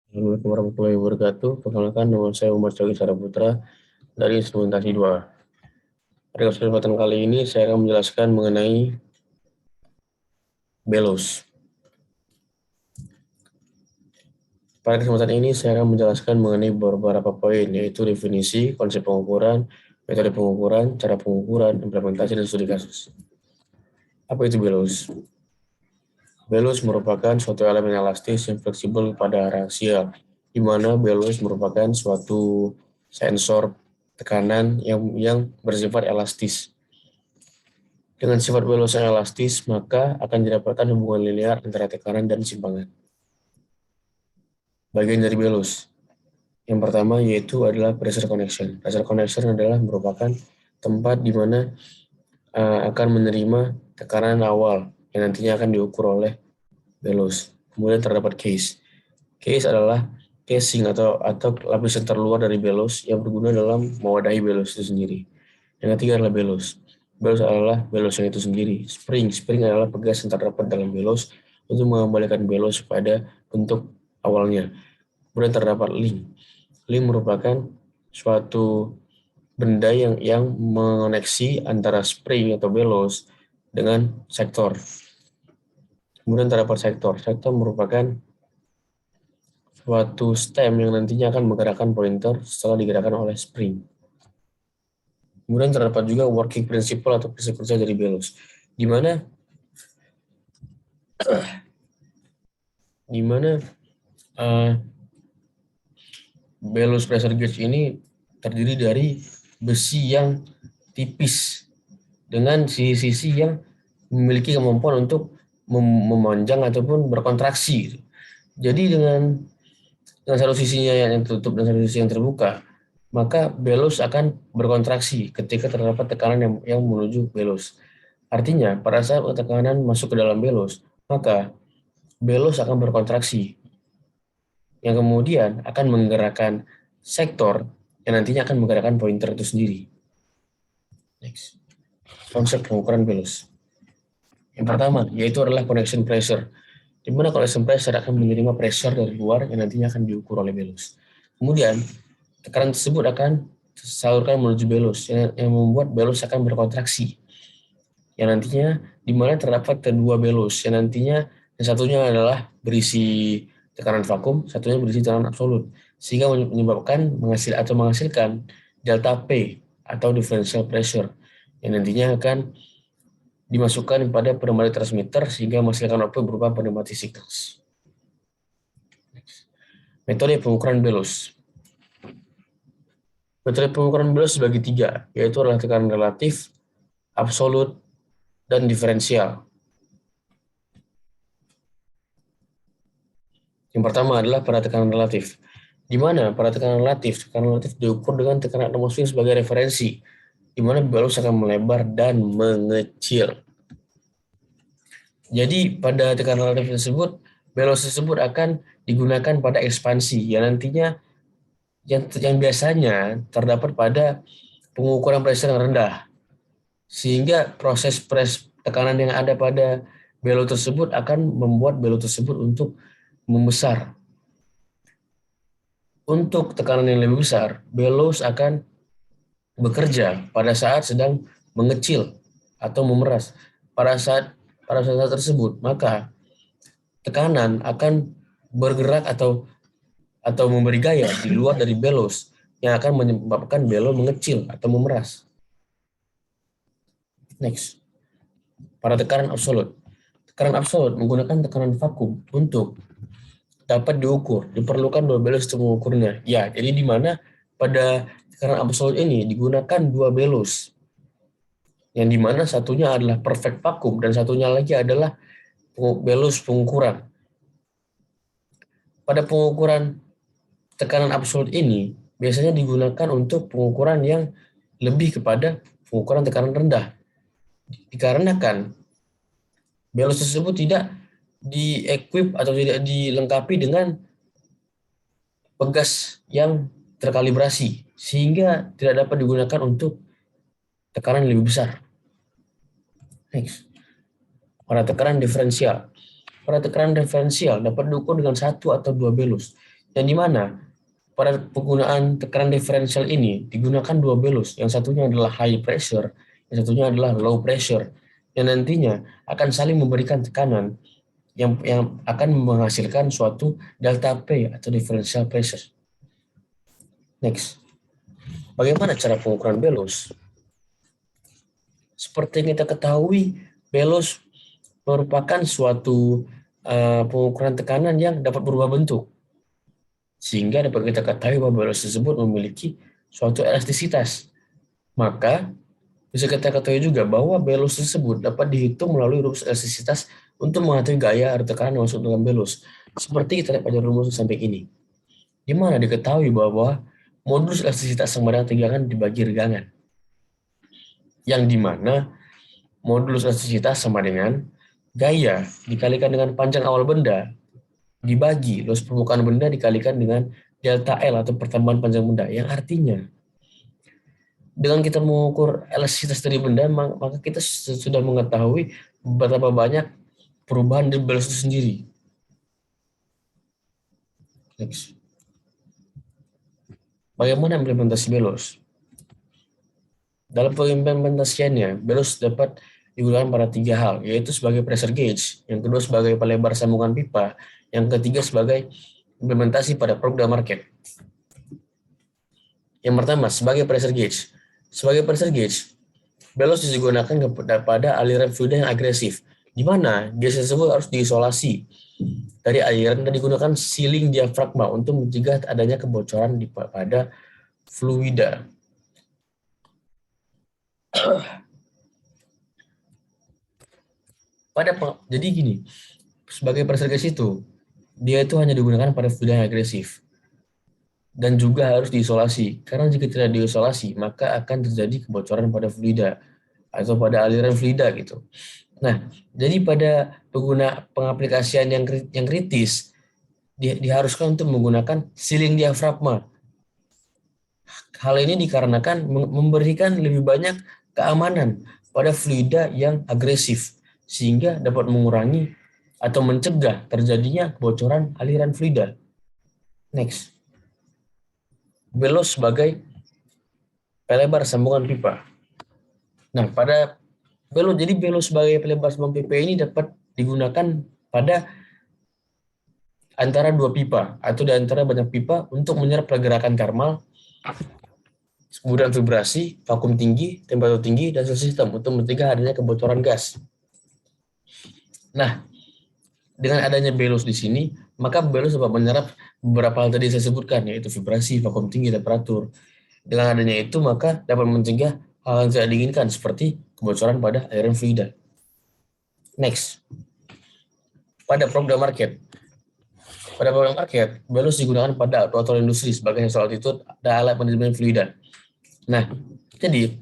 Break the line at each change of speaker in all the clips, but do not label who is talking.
Assalamualaikum warahmatullahi wabarakatuh. Perkenalkan, nama saya Umar Cogi Saraputra dari Instrumentasi 2. Pada kesempatan kali ini saya akan menjelaskan mengenai bellows. Pada kesempatan ini saya akan menjelaskan mengenai beberapa poin, yaitu definisi, konsep pengukuran, metode pengukuran, cara pengukuran, implementasi, dan studi kasus. Apa itu bellows? Bellows merupakan suatu elemen elastis yang fleksibel pada arah aksial, di mana bellows merupakan suatu sensor tekanan yang bersifat elastis. Dengan sifat bellows yang elastis, maka akan didapatkan hubungan linear antara tekanan dan simpangan. Bagian dari bellows. Yang pertama yaitu adalah pressure connection. Pressure connection adalah merupakan tempat di mana akan menerima tekanan awal yang nantinya akan diukur oleh bellows. Kemudian terdapat case. Case adalah casing atau lapisan terluar dari bellows yang berguna dalam mewadahi bellows itu sendiri. Yang ketiga adalah bellows. Bellows adalah bellows yang itu sendiri. Spring adalah pegas yang terdapat dalam bellows untuk mengembalikan bellows pada bentuk awalnya. Kemudian terdapat link. Link merupakan suatu benda yang mengoneksi antara spring atau bellows dengan sektor. Kemudian terdapat sektor. Sektor merupakan suatu stem yang nantinya akan menggerakkan pointer setelah digerakkan oleh spring. Kemudian terdapat juga working principle atau prinsip kerja dari bellows, di mana bellows pressure gauge ini terdiri dari besi yang tipis dengan sisi-sisi yang memiliki kemampuan untuk memanjang ataupun berkontraksi. Jadi dengan satu sisinya yang tertutup dan satu sisi yang terbuka, maka bellows akan berkontraksi ketika terdapat tekanan yang menuju bellows. Artinya, pada saat tekanan masuk ke dalam bellows, maka bellows akan berkontraksi, yang kemudian akan menggerakkan sektor yang nantinya akan menggerakkan pointer itu sendiri. Next. Konsep pengukuran bellows. Yang pertama, yaitu adalah connection pressure, di mana connection pressure akan menerima pressure dari luar yang nantinya akan diukur oleh bellows. Kemudian, tekanan tersebut akan disalurkan menuju bellows, yang membuat bellows akan berkontraksi, yang nantinya di mana terdapat kedua bellows, yang nantinya yang satunya adalah berisi tekanan vakum, satunya berisi tekanan absolut, sehingga menyebabkan menghasilkan delta P atau differential pressure, yang nantinya akan dimasukkan pada pneumatic transmitter sehingga menghasilkan output berupa pneumatic signals. Metode pengukuran bellows. Metode pengukuran bellows dibagi tiga, yaitu adalah tekanan relatif, absolut, dan diferensial. Yang pertama adalah pada tekanan relatif, di mana pada tekanan relatif diukur dengan tekanan atmosfer sebagai referensi, di mana bellows akan melebar dan mengecil. Jadi pada tekanan relatif tersebut, bellows tersebut akan digunakan pada ekspansi yang nantinya yang biasanya terdapat pada pengukuran pressure yang rendah, sehingga proses tekanan yang ada pada bellows tersebut akan membuat bellows tersebut untuk membesar. Untuk tekanan yang lebih besar, bellows akan bekerja pada saat sedang mengecil atau memeras. Pada saat tersebut, maka tekanan akan bergerak atau memberi gaya di luar dari bellows yang akan menyebabkan bellows mengecil atau memeras. Next, pada tekanan absolut. Tekanan absolut menggunakan tekanan vakum untuk dapat diukur. Diperlukan dua bellows untuk mengukurnya. Ya, jadi di mana pada tekanan absolut ini digunakan dua bellows, yang di mana satunya adalah perfect vakum dan satunya lagi adalah bellows pengukuran. Pada pengukuran tekanan absolut ini biasanya digunakan untuk pengukuran yang lebih kepada pengukuran tekanan rendah. Dikarenakan bellows tersebut tidak di-equip atau tidak dilengkapi dengan pegas yang terkalibrasi, sehingga tidak dapat digunakan untuk tekanan yang lebih besar. Next. Pada tekanan diferensial. Pada tekanan diferensial dapat diukur dengan satu atau dua bellows, yang dimana pada penggunaan tekanan diferensial ini digunakan dua belus, yang satunya adalah high pressure, yang satunya adalah low pressure, yang nantinya akan saling memberikan tekanan yang akan menghasilkan suatu delta P atau differential pressure. Next, bagaimana cara pengukuran belus? Seperti yang kita ketahui, belus merupakan suatu pengukuran tekanan yang dapat berubah bentuk. Sehingga dapat kita ketahui bahwa belus tersebut memiliki suatu elastisitas. Maka bisa kita ketahui juga bahwa belus tersebut dapat dihitung melalui rumus elastisitas untuk mengetahui gaya atau tekanan yang masuk dalam belus. Seperti kita lihat pada rumus samping ini, di mana diketahui bahwa modulus elastisitas sama dengan tegangan dibagi regangan, yang dimana modulus elastisitas sama dengan gaya dikalikan dengan panjang awal benda dibagi luas permukaan benda dikalikan dengan delta L atau pertambahan panjang benda, yang artinya dengan kita mengukur elastisitas dari benda, maka kita sudah mengetahui berapa banyak perubahan dari belus itu sendiri. Next. Bagaimana implementasi belus? Dalam pengimplementasiannya, belus dapat digunakan pada tiga hal, yaitu sebagai pressure gauge, yang kedua sebagai pelebar sambungan pipa, yang ketiga sebagai implementasi pada probe market. Yang pertama, sebagai pressure gauge. Sebagai pressure gauge, belus digunakan pada aliran fluida yang agresif, di mana gas tersebut harus diisolasi dari aliran dan digunakan sealing diafragma untuk mencegah adanya kebocoran pada fluida. Jadi gini, sebagai pressure gauge itu, dia itu hanya digunakan pada fluida yang agresif dan juga harus diisolasi, karena jika tidak diisolasi maka akan terjadi kebocoran pada fluida atau pada aliran fluida gitu. Nah, jadi pada pengaplikasian yang kritis diharuskan untuk menggunakan sealing diafragma. Hal ini dikarenakan memberikan lebih banyak keamanan pada fluida yang agresif, sehingga dapat mengurangi atau mencegah terjadinya kebocoran aliran fluida. Next, belus sebagai pelebar sambungan pipa. Nah, jadi belus sebagai pelebar sambungan pipa ini dapat digunakan pada antara dua pipa atau di antara banyak pipa untuk menyerap pergerakan thermal, kemudian vibrasi, vakum tinggi, temperatur tinggi, dan sistem untuk mencegah adanya kebocoran gas. Nah, dengan adanya belus di sini, maka belus dapat menyerap beberapa hal tadi saya sebutkan, yaitu vibrasi, vakum tinggi, temperatur. Dengan adanya itu, maka dapat mencegah hal yang tidak diinginkan seperti kebocoran pada aliran fluida. Next, pada probe market. Pada probe market, belus digunakan pada actuator industri sebagai sensor altitude dan alat manajemen fluida. Nah, jadi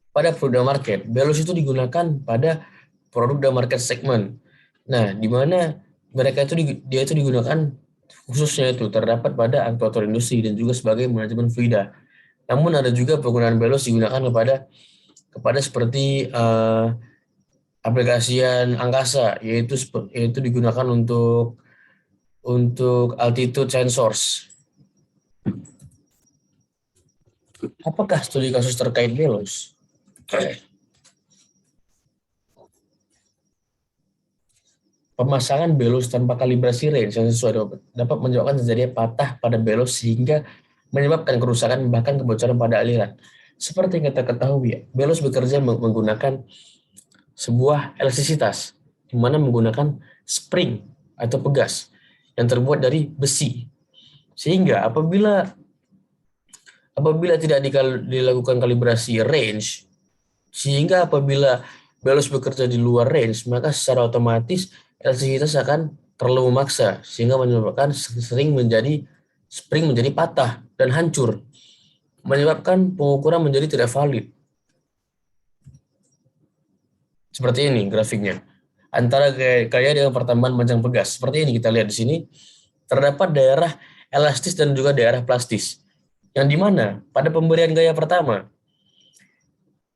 pada probe market, belus itu digunakan pada produk dan market segment. Nah, di mana dia itu digunakan khususnya itu terdapat pada actuator industri dan juga sebagai manajemen fluida. Namun ada juga penggunaan belus digunakan kepada seperti aplikasian angkasa, yaitu digunakan untuk altitude sensors. Apakah studi kasus terkait belus? Pemasangan belus tanpa kalibrasi range yang sesuai dapat menyebabkan terjadinya patah pada belus sehingga menyebabkan kerusakan bahkan kebocoran pada aliran. Seperti yang kita ketahui, belus bekerja menggunakan sebuah elastisitas, di mana menggunakan spring atau pegas yang terbuat dari besi. Sehingga apabila tidak dilakukan kalibrasi range, sehingga apabila belus bekerja di luar range, maka secara otomatis elastisitas akan terlalu memaksa, sehingga menyebabkan spring menjadi patah dan hancur, menyebabkan pengukuran menjadi tidak valid. Seperti ini grafiknya. Antara gaya dengan pertambahan panjang pegas. Seperti ini kita lihat di sini. Terdapat daerah elastis dan juga daerah plastis. Yang dimana pada pemberian gaya pertama,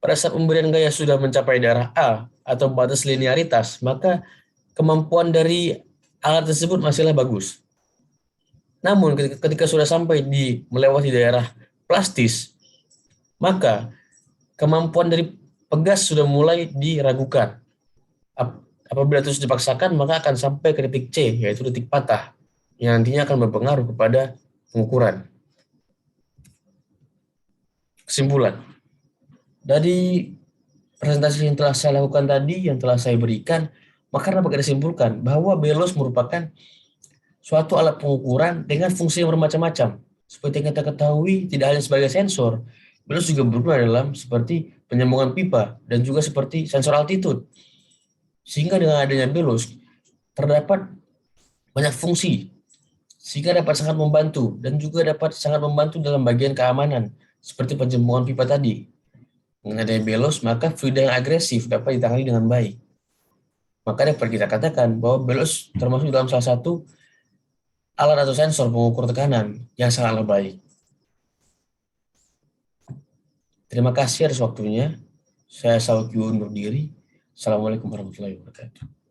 pada saat pemberian gaya sudah mencapai daerah A atau batas linearitas, maka kemampuan dari alat tersebut masihlah bagus. Namun ketika sudah sampai di melewati daerah plastis, maka kemampuan dari pegas sudah mulai diragukan. Apabila terus dipaksakan, maka akan sampai ke titik C, yaitu titik patah, yang nantinya akan berpengaruh kepada pengukuran. Kesimpulan, dari presentasi yang telah saya lakukan tadi, yang telah saya berikan, maka dapat disimpulkan bahwa belos merupakan suatu alat pengukuran dengan fungsi yang bermacam-macam. Seperti yang kita ketahui, tidak hanya sebagai sensor, belos juga berguna dalam seperti penyambungan pipa dan juga seperti sensor altitude. Sehingga dengan adanya belos, terdapat banyak fungsi, sehingga dapat sangat membantu dan juga dapat sangat membantu dalam bagian keamanan, seperti penjemputan pipa tadi. Dengan adanya belos, maka fluid yang agresif dapat ditangani dengan baik. Maka dapat kita katakan bahwa belos termasuk dalam salah satu alat atau sensor pengukur tekanan yang sangatlah baik. Terima kasih atas waktunya. Saya Sauki undur diri. Assalamualaikum warahmatullahi wabarakatuh.